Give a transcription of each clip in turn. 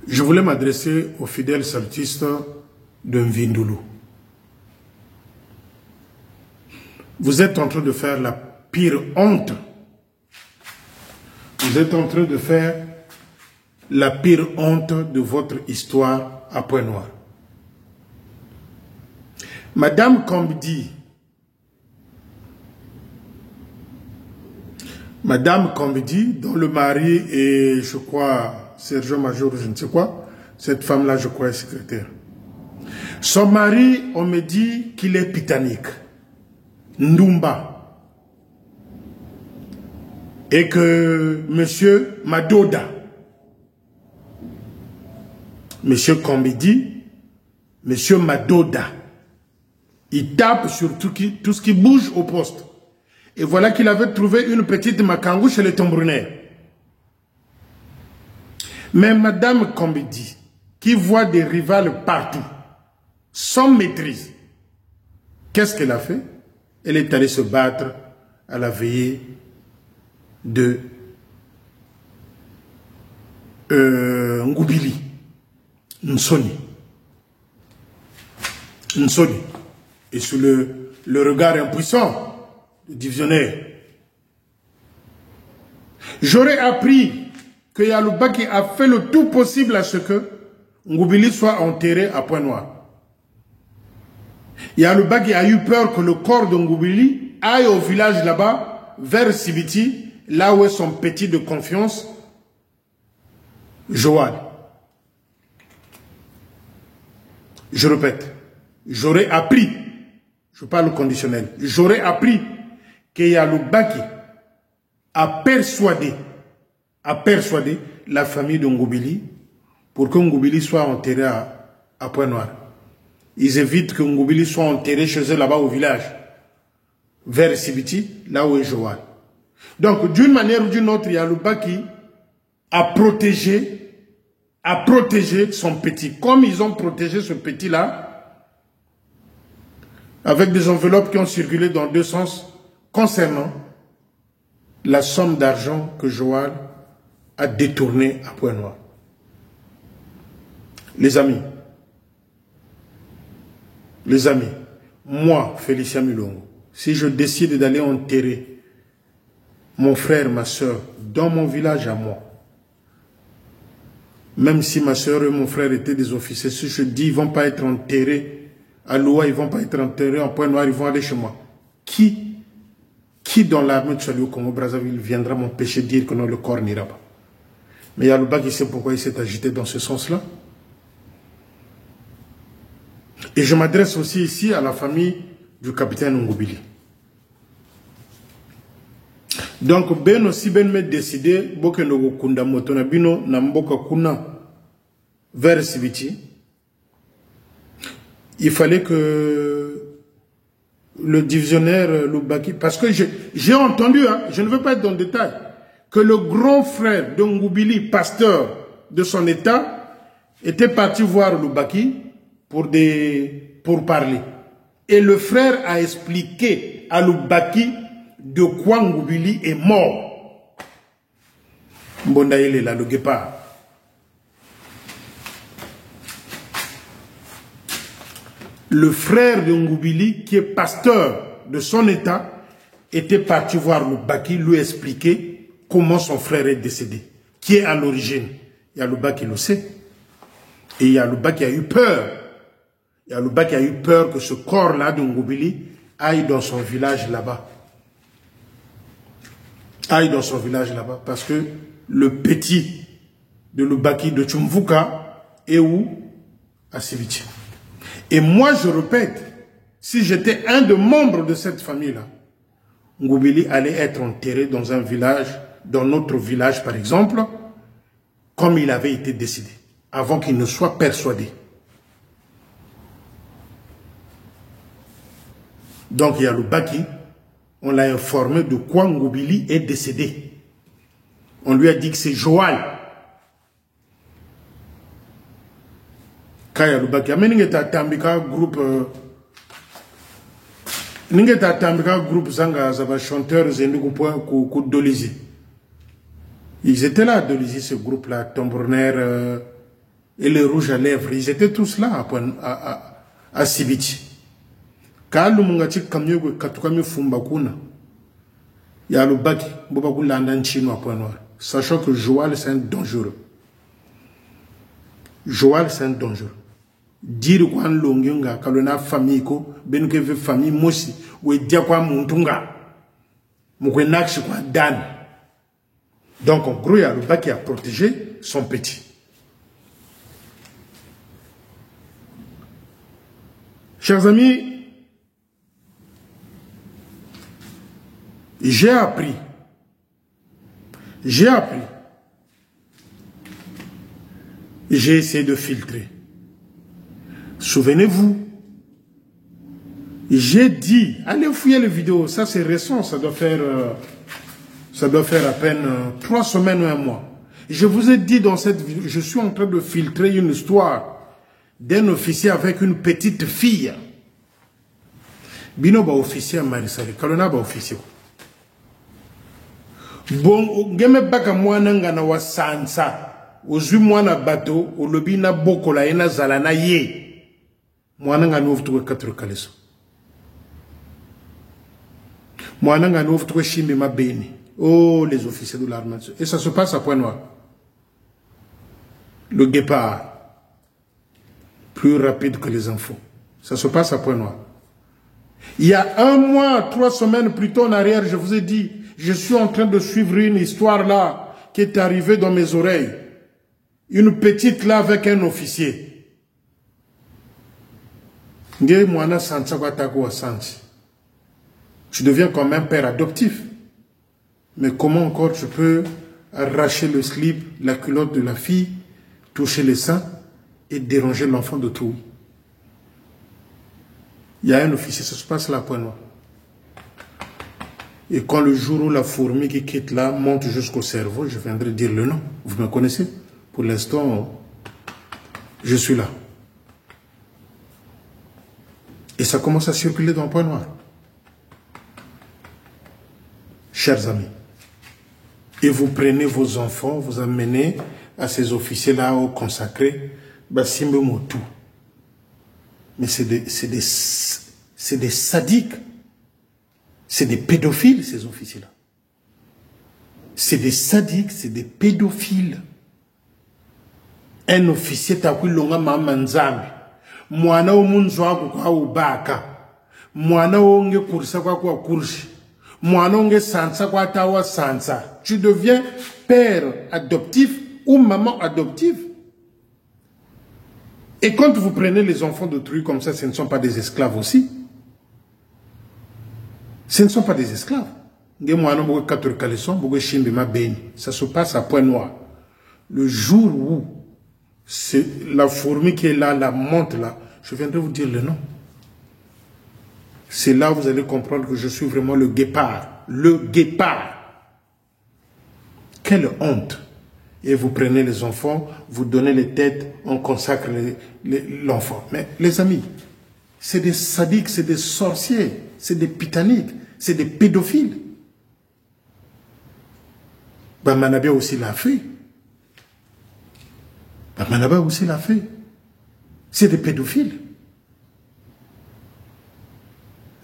Je voulais m'adresser aux fidèles saltistes de Mvindoulou. Vous êtes en train de faire la pire honte. Vous êtes en train de faire la pire honte de votre histoire à Pointe-Noire. Madame Kambdi, dont le mari est, je crois, sergent-major, je ne sais quoi, cette femme-là, je crois, est secrétaire. Son mari, on me dit qu'il est pitanique, Ndumba. Et que monsieur Madoda, monsieur Kambdi, monsieur Madoda, il tape sur tout ce qui bouge au poste. Et voilà qu'il avait trouvé une petite macangou chez les Tombrunaires. Mais madame Kambdi, qui voit des rivales partout, sans maîtrise, qu'est-ce qu'elle a fait? Elle est allée se battre à la veillée de Ngoubili, Nsoni. Et sous le regard impuissant du divisionnaire. J'aurais appris que Yaloubaki a fait le tout possible à ce que Ngoubili soit enterré à Pointe-Noire. Yaloubaki a eu peur que le corps de Ngoubili aille au village là-bas, vers Sibiti, là où est son petit de confiance, Joal. Je répète, j'aurais appris, je parle au conditionnel, j'aurais appris que Yaloubaki a persuadé la famille de Ngoubili pour que Ngoubili soit enterré à Pointe-Noire. Ils évitent que Ngoubili soit enterré chez eux là-bas au village, vers Sibiti, là où est Joal. Donc, d'une manière ou d'une autre, Yaloubaki a protégé son petit. Comme ils ont protégé ce petit-là, avec des enveloppes qui ont circulé dans deux sens, concernant la somme d'argent que Joal a détournée à Pointe-Noire. Les amis, moi, Félicien Mulongo, si je décide d'aller enterrer mon frère, ma soeur, dans mon village à moi, même si ma soeur et mon frère étaient des officiers, si je dis ils ne vont pas être enterrés à Loua, ils ne vont pas être enterrés en Pointe-Noire, ils vont aller chez moi. Qui dans l'armée de Salut au Congo-Brazzaville viendra m'empêcher de dire que non, le corps n'ira pas? Mais Yaloubaki sait pourquoi il s'est agité dans ce sens-là. Et je m'adresse aussi ici à la famille du capitaine Ngoubili. Donc, ben aussi ben me décidé, boke no kunda motona bino na mboka kuna vers Sibiti. Il fallait que le divisionnaire Loubaki, parce que j'ai entendu, hein, je ne veux pas être dans le détail, que le grand frère de Ngoubili, pasteur de son état, était parti voir Loubaki pour parler. Et le frère a expliqué à Loubaki de quoi Ngoubili est mort. Mbondaïle là, le guépard. Le frère de Ngoubili, qui est pasteur de son état, était parti voir Loubaki, lui expliquer comment son frère est décédé, qui est à l'origine. Yaloubaki le sait. Et Yaloubaki a eu peur. Yaloubaki a eu peur que ce corps-là de Ngoubili aille dans son village là-bas. Parce que le petit de Loubaki de Tchumvuka est où? À Sibiti. Et moi, je répète, si j'étais un des membres de cette famille-là, Ngoubili allait être enterré dans un village, dans notre village par exemple, comme il avait été décidé, avant qu'il ne soit persuadé. Donc il y a Loubaki, on l'a informé de quoi Ngoubili est décédé. On lui a dit que c'est Joal. Kaya Loubaki, Ningeta Tambika groupe zanga zaba chanteur zendugu ku Dolizi. Ils étaient là, Dolizi, ce groupe-là, Tombrunaire, et les rouges à lèvres, ils étaient tous là à Sibiti. Quand le mungati kamyo katukami fumbakuna, il y a le baki, bobakou landan chino à Point Noir. Sachant que Joal c'est un dangereux. Joal c'est un dangereux. Dire quoi longyunga, kalona famille ko, benukeve famille mosi, ou dia quoi muntunga. Mouké nakshi quoi dan. Donc en gros, il y a le baki a protégé son petit. Chers amis, j'ai appris, j'ai essayé de filtrer. Souvenez-vous, j'ai dit, allez fouiller les vidéos, ça c'est récent, ça doit faire à peine 3 semaines ou 1 mois. Je vous ai dit dans cette vidéo, je suis en train de filtrer une histoire d'un officier avec une petite fille. Bino ba officier à Marisali, Kalona ba officier. Bon, geme baka mwana ngana wa sansa, ozui mwana bateau, olobi na bokola ena zalana ye. Mwana ngana oftuwe 4 kaleso. Mwana ngana oftuwe shimbi mabeni. Oh, les officiers de l'armée. Et ça se passe à Point Noir. Le guépard. Plus rapide que les enfants. Ça se passe à Point Noir. Il y a 1 mois, 3 semaines plus tôt en arrière, je vous ai dit, je suis en train de suivre une histoire là, qui est arrivée dans mes oreilles. Une petite là avec un officier. Tu deviens comme un père adoptif. Mais comment encore tu peux arracher le slip, la culotte de la fille, toucher les seins et déranger l'enfant de tout? Il y a un officier, ça se passe là, Point Noir. Et quand le jour où la fourmi qui quitte là monte jusqu'au cerveau, je viendrai dire le nom. Vous me connaissez? Pour l'instant, je suis là. Et ça commence à circuler dans Point Noir. Chers amis, et vous prenez vos enfants, vous amenez à ces officiers-là au consacré, Bassimbe Motu. Mais c'est des sadiques. C'est des pédophiles, ces officiers-là. C'est des sadiques, c'est des pédophiles. Un officier takou longa mamanzambi. Mwana omunzwa kwa ubaka. Mwana onge kursa kwa kurshi. Mwana onge sansa kwa tawa sansa. Tu deviens père adoptif ou maman adoptive. Et quand vous prenez les enfants d'autrui comme ça, ce ne sont pas des esclaves aussi. Ce ne sont pas des esclaves. Ça se passe à Point Noir. Le jour où la fourmi qui est là, la monte là, je viendrai vous dire le nom. C'est là où vous allez comprendre que je suis vraiment le guépard. Le guépard. Quelle honte. Et vous prenez les enfants, vous donnez les têtes, on consacre l'enfant. Mais les amis, c'est des sadiques, c'est des sorciers, c'est des pitaniques, c'est des pédophiles. Bamanabia aussi l'a fait. Bamanabia aussi l'a fait. C'est des pédophiles.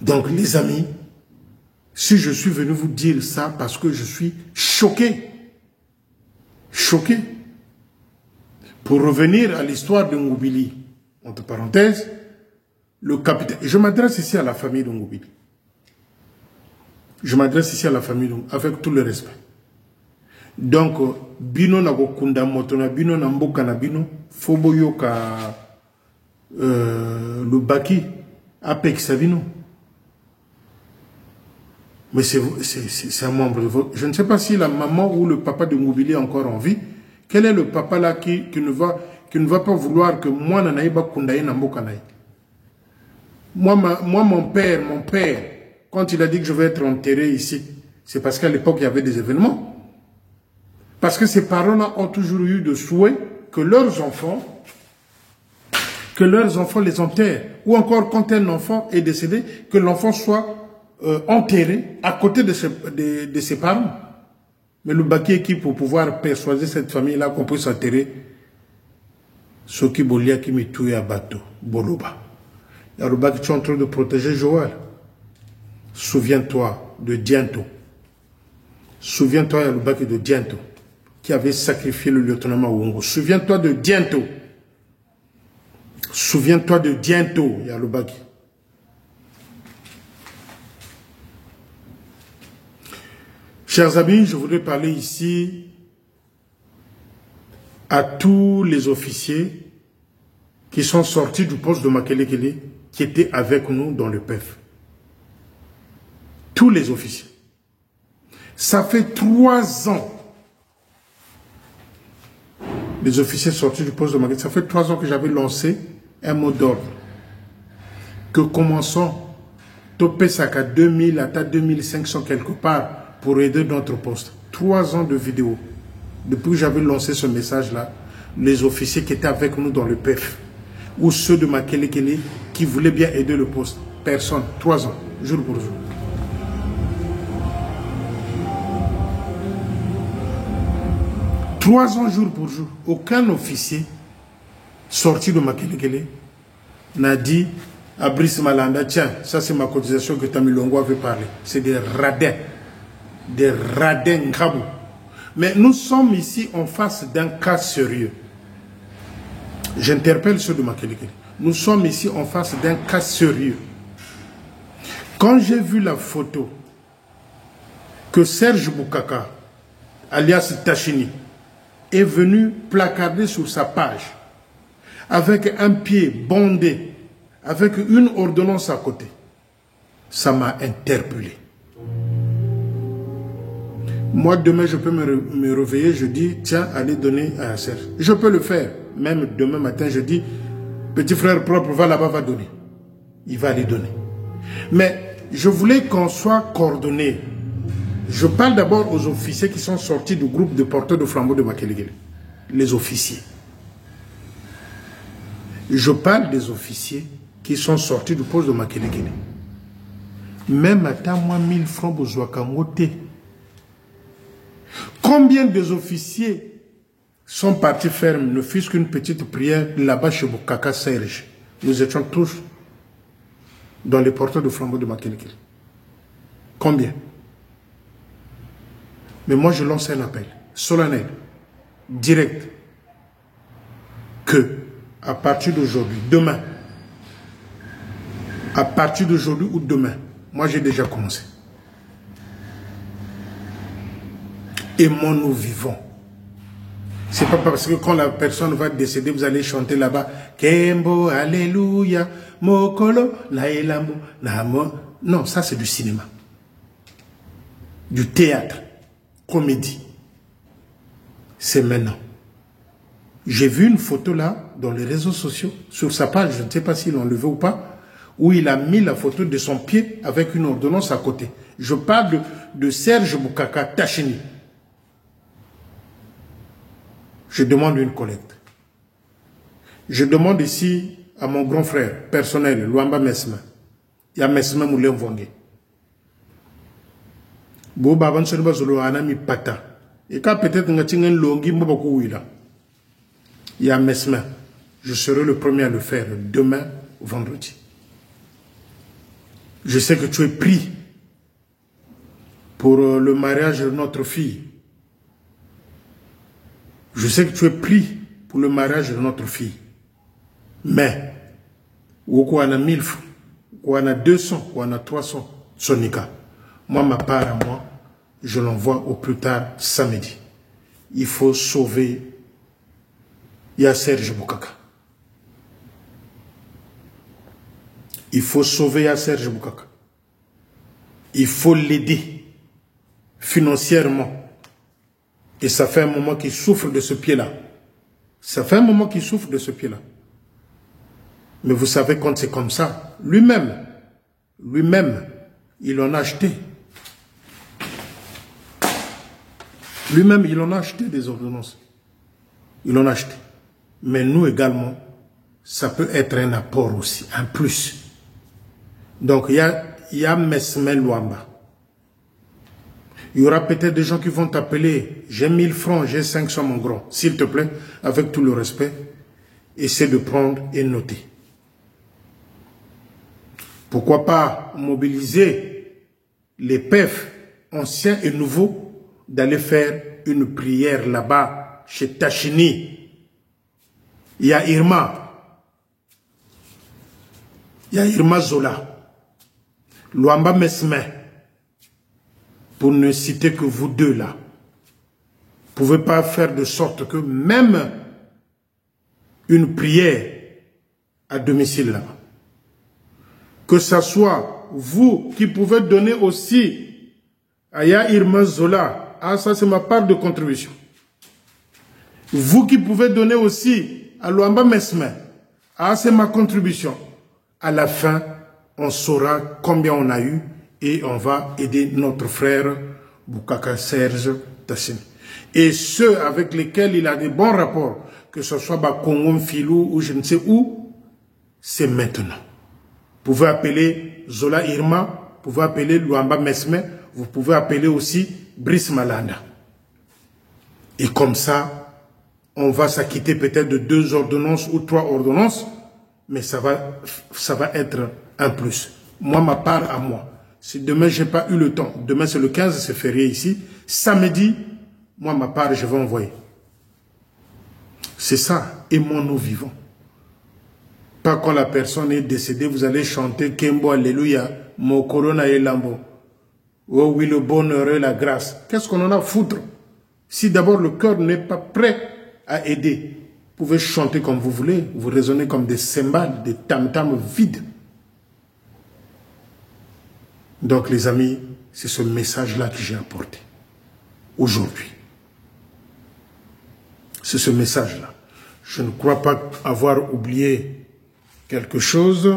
Donc les amis, si je suis venu vous dire ça parce que je suis choqué. Choqué. Pour revenir à l'histoire de Ngoubili, entre parenthèses, le capitaine. Je m'adresse ici à la famille de Ngoubili. Je m'adresse ici à la famille avec tout le respect. Donc, bino na kunda motona bino na mboka na bino fobo yoka le baki apek sabino. Mais c'est un membre de votre... Je ne sais pas si la maman ou le papa de Ngoubili est encore en vie. Quel est le papa là qui ne va pas vouloir que moi nanaïba kundaye na mboka naï. Moi, mon père, quand il a dit que je vais être enterré ici, c'est parce qu'à l'époque, il y avait des événements. Parce que ces parents-là ont toujours eu de souhait que leurs enfants les enterrent. Ou encore, quand un enfant est décédé, que l'enfant soit enterré à côté de ses parents. Mais le Baki qui, pour pouvoir persuader cette famille-là qu'on peut s'enterrer, Ceux qui bolia qui me tuent à bateau, Boloba. Yaruba qui tu es en train de protéger Joël. Souviens-toi de Diento. Souviens-toi, Yaruba, de Diento, qui avait sacrifié le lieutenant Mawongo. Souviens-toi de Diento. Souviens-toi de Diento, Yaruba. Chers amis, je voudrais parler ici à tous les officiers qui sont sortis du poste de Makelekele, qui étaient avec nous dans le PEF. Tous les officiers. Ça fait 3 ans. Les officiers sortis du poste de Makelekele, ça fait 3 ans que j'avais lancé un mot d'ordre. Que commençons Topesaka 2000 à 2500 quelque part pour aider notre poste. 3 ans de vidéo. Depuis que j'avais lancé ce message-là, les officiers qui étaient avec nous dans le PEF, ou ceux de Makelekele qui voulaient bien aider le poste, personne. 3 ans, jour pour jour. Trois ans, jour pour jour. Aucun officier sorti de Makelekele n'a dit à Brice Malanda, tiens, ça c'est ma cotisation que Tamilongo avait parlé. C'est des radins. Des radins ngabou. Mais nous sommes ici en face d'un cas sérieux. J'interpelle ceux de Makelekele. Nous sommes ici en face d'un cas sérieux. Quand j'ai vu la photo que Serge Boukaka, alias Tachini, est venu placarder sur sa page, avec un pied bondé, avec une ordonnance à côté, ça m'a interpellé. Moi, demain, je peux me réveiller, je dis, tiens, allez donner à Serge. Je peux le faire. Même demain matin, je dis, petit frère propre, va là-bas, va donner. Il va aller donner. Mais je voulais qu'on soit coordonnés. Je parle d'abord aux officiers qui sont sortis du groupe de porteurs de flambeaux de Makelekele. Les officiers. Je parle des officiers qui sont sortis du poste de Makelekele. Même à moi, 1000 francs pour Zouakangote. Combien des officiers sont partis faire, ne fût-ce qu'une petite prière là-bas chez Boukaka Serge? Nous étions tous dans les porteurs de flambeaux de Makelekele. Combien? Mais moi, je lance un appel solennel, direct, que à partir d'aujourd'hui, demain, à partir d'aujourd'hui ou demain, moi j'ai déjà commencé. Aimons, nous vivons. C'est pas parce que quand la personne va décéder, vous allez chanter là-bas, Kembo, Alléluia, Mokolo, Laelambo, Namo. Non, ça c'est du cinéma, du théâtre. Comédie. C'est maintenant. J'ai vu une photo là, dans les réseaux sociaux, sur sa page, je ne sais pas s'il l'a enlevé ou pas, où il a mis la photo de son pied avec une ordonnance à côté. Je parle de Serge Boukaka Tachini. Je demande une collecte. Je demande ici à mon grand frère personnel, Luamba Mesma. Il y a Mesma Moulin Vongé. Bo baban sonu zolo anami pata et quand peut-être nga tingen longi mboko wila ya mesma, je serai le premier à le faire demain vendredi. Je sais que tu es pris pour le mariage de notre fille. Je sais que tu es pris pour le mariage de notre fille. Mais ou quoi on a 1000 francs, ou on a 200, ou on a 300 sonika. Moi, ma part à moi, je l'envoie au plus tard samedi. Il faut sauver Serge Boukaka. Il faut sauver Serge Boukaka. Il faut l'aider financièrement. Et ça fait un moment qu'il souffre de ce pied-là. Ça fait un moment qu'il souffre de ce pied-là. Mais vous savez, quand c'est comme ça, lui-même, il en a acheté. Lui-même, il en a acheté des ordonnances. Il en a acheté. Mais nous également, ça peut être un apport aussi, un plus. Donc, il y a Mesme Luamba. Il y aura peut-être des gens qui vont t'appeler, j'ai 1000 francs, j'ai 500 mon grand. S'il te plaît, avec tout le respect, essaie de prendre et noter. Pourquoi pas mobiliser les PEF anciens et nouveaux d'aller faire une prière là-bas chez Tachini. Il y a Irma. Il y a Irma Zola. Luamba Mesme. Pour ne citer que vous deux là. Vous ne pouvez pas faire de sorte que même une prière à domicile là-bas. Que ce soit vous qui pouvez donner aussi à Ya Irma Zola. Ah, ça c'est ma part de contribution. Vous qui pouvez donner aussi à Luamba Mesme. Ah, c'est ma contribution. À la fin, on saura combien on a eu et on va aider notre frère Boukaka Serge Tassini. Et ceux avec lesquels il a des bons rapports, que ce soit Bakongom Filou ou je ne sais où, c'est maintenant. Vous pouvez appeler Zola Irma, vous pouvez appeler Luamba Mesme, vous pouvez appeler aussi Brice Malanda. Et comme ça, on va s'acquitter peut-être de 2 ordonnances ou 3 ordonnances, mais ça va être un plus. Moi, ma part à moi. Si demain, je n'ai pas eu le temps, demain c'est le 15, c'est férié ici, samedi, moi, ma part, je vais envoyer. C'est ça, aimons-nous vivants. Pas quand la personne est décédée, vous allez chanter Kembo, Alléluia, Mon Corona et Lambo. Oh oui, le bonheur et la grâce. Qu'est-ce qu'on en a à foutre? Si d'abord le cœur n'est pas prêt à aider, vous pouvez chanter comme vous voulez, vous raisonnez comme des cymbales, des tam-tams vides. Donc les amis, c'est ce message-là que j'ai apporté aujourd'hui. C'est ce message-là. Je ne crois pas avoir oublié quelque chose.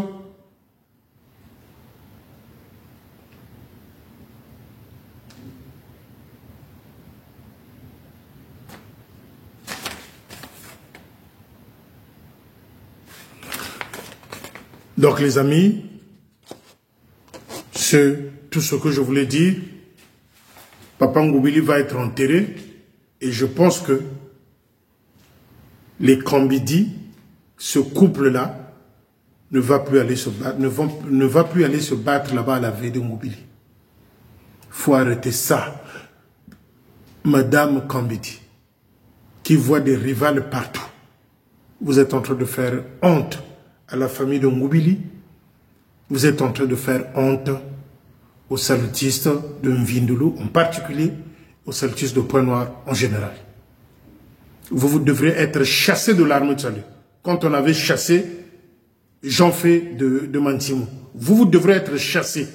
Donc les amis, c'est tout ce que je voulais dire. Papa Ngoubili va être enterré et je pense que les Kambidi, ce couple-là, ne va plus aller se battre, ne va plus aller se battre là-bas à la veille de Ngoubili. Il faut arrêter ça. Madame Kambidi, qui voit des rivales partout, vous êtes en train de faire honte à la famille de Ngoubili, vous êtes en train de faire honte aux salutistes de Mvindoulou en particulier, aux salutistes de Pointe-Noire en général. Vous devrez être chassé de l'armée de salut. Quand on avait chassé Jean-Fé de Mantimou, vous devrez être chassé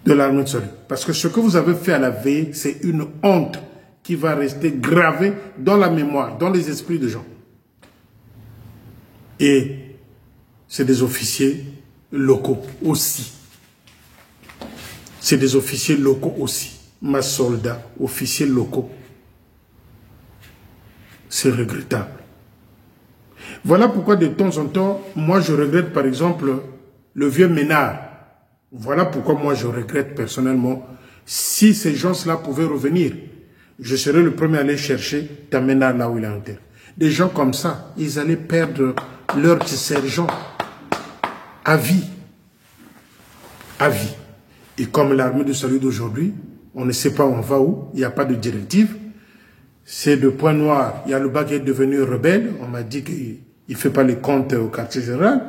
de l'armée de salut. Parce que ce que vous avez fait à la veille, c'est une honte qui va rester gravée dans la mémoire, dans les esprits des gens. Et c'est des officiers locaux aussi. C'est des officiers locaux aussi. Ma soldats, officiers locaux. C'est regrettable. Voilà pourquoi de temps en temps, moi je regrette par exemple le vieux Ménard. Voilà pourquoi moi je regrette personnellement. Si ces gens-là pouvaient revenir, je serais le premier à aller chercher ta Ménard là où il est enterré. Des gens comme ça, ils allaient perdre leur sergent à vie. À vie. Et comme l'armée de salut d'aujourd'hui, on ne sait pas où on va où, il n'y a pas de directive. C'est de Pointe-Noire. Il y a le bas qui est devenu rebelle. On m'a dit qu'il ne fait pas les comptes au quartier général.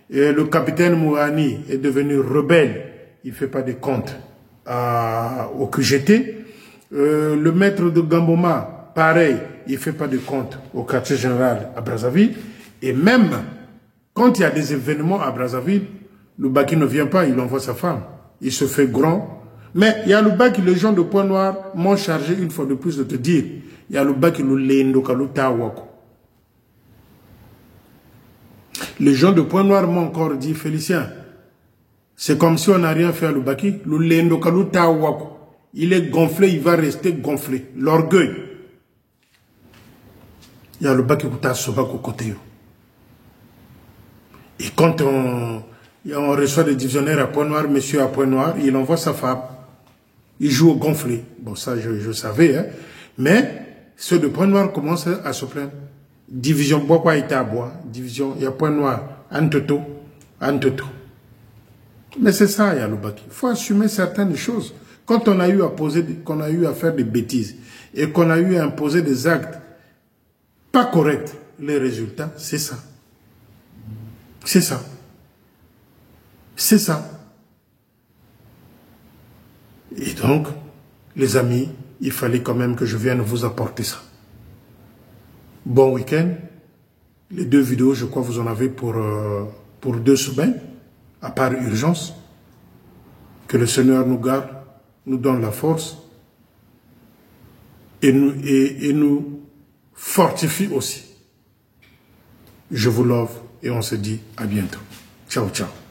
Et le capitaine Mourani est devenu rebelle. Il ne fait pas des comptes au QGT. Le maître de Gamboma, pareil, il ne fait pas de comptes au quartier général à Brazzaville. Et même quand il y a des événements à Brazzaville, le Baki ne vient pas, il envoie sa femme. Il se fait grand. Mais il y a le Baki, les gens de Pointe-Noire m'ont chargé une fois de plus de te dire, il y a le Baki, le Lendo, le Tawako. Les gens de Pointe-Noire m'ont encore dit, Félicien, c'est comme si on n'a rien fait à le Baki, le Lendo, le Tawako. Il est gonflé, il va rester gonflé. L'orgueil. Il y a le Baki qui t'a sauvé au côté. Et quand on reçoit des divisionnaires à Pointe-Noire, monsieur à Pointe-Noire, il envoie sa femme. Il joue au gonflé. Bon, ça, je savais, hein. Mais ceux de Pointe-Noire commencent à se plaindre. Division Bokwa Itabois, division, il y a point noir, Antoto. Mais c'est ça, Yaloubaki. Il faut assumer certaines choses. Quand on a eu à poser, qu'on a eu à faire des bêtises et qu'on a eu à imposer des actes pas corrects, les résultats, c'est ça. C'est ça. C'est ça. Et donc, les amis, il fallait quand même que je vienne vous apporter ça. Bon week-end. Les 2 vidéos, je crois, vous en avez pour 2 semaines, à part urgence. Que le Seigneur nous garde, nous donne la force et nous fortifie aussi. Je vous love et on se dit à bientôt. Ciao, ciao.